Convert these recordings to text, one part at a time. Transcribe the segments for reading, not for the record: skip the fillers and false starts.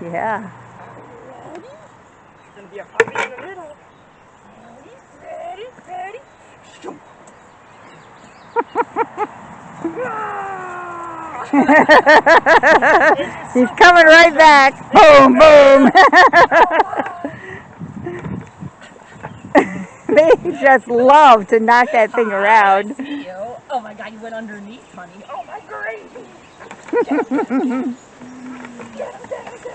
Yeah. Ready? There's gonna be a puppy in the middle. Ready, ready, ready. He's coming right back. Boom, boom. They just love to knock that thing around. I see you. Oh my God, you went underneath, honey. Oh my gravy. Get him, get him, get him, get him.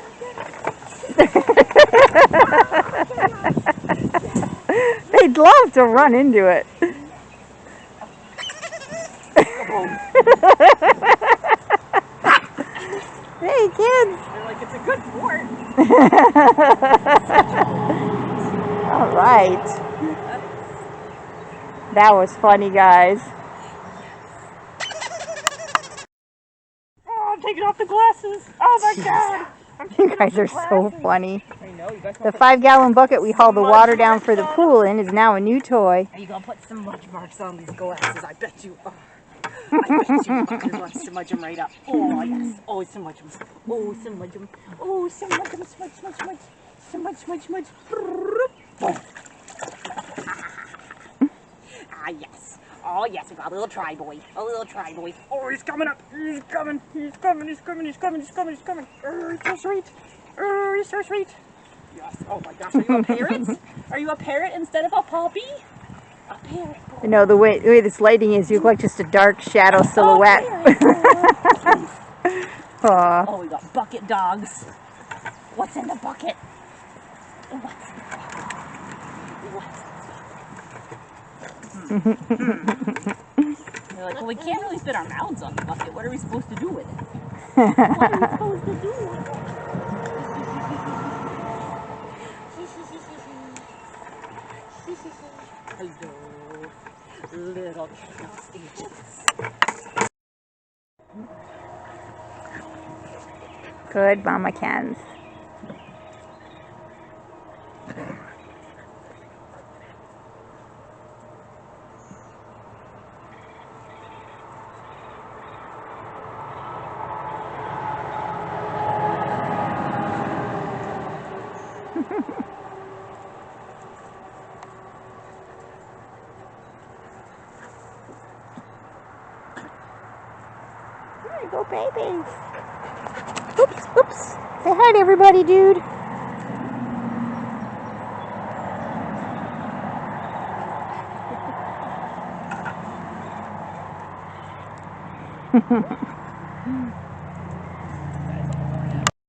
They'd love to run into it. Hey, kids. They're like, it's a good sport. All right. That was funny, guys. Oh, I'm taking off the glasses. Oh my God. You guys are so funny. I know, you guys. The 5-gallon bucket we hauled the water down for the pool in is now a new toy. Are you gonna put some mudge marks on these glasses? I bet you are. I bet you are. You're going to smudge them right up. Oh yes. Oh, smudge them. Oh, smudge them. Oh, smudge them. Smudge, smudge, smudge. Smudge, smudge, smudge. Ah yes. Oh yes, we got a little try boy. A little try boy. Oh, he's coming up. He's coming. He's coming. He's coming. He's coming. He's coming. He's coming. Oh, he's so sweet. Oh, he's so sweet. Yes. Oh my gosh. Are you a parrot? Are you a parrot instead of a puppy? A parrot. You know, the way this lighting is, you look like just a dark shadow silhouette. Oh, oh, we got bucket dogs. What's in the bucket? What's in the bucket? What's in the bucket? They're like, well, we can't really fit our mouths on the bucket. What are we supposed to do with it? What are we supposed to do with it? Hello, little chaos agents. Good, Mama Ken's. There you go, babies. Oops, oops. Say hi to everybody, dude.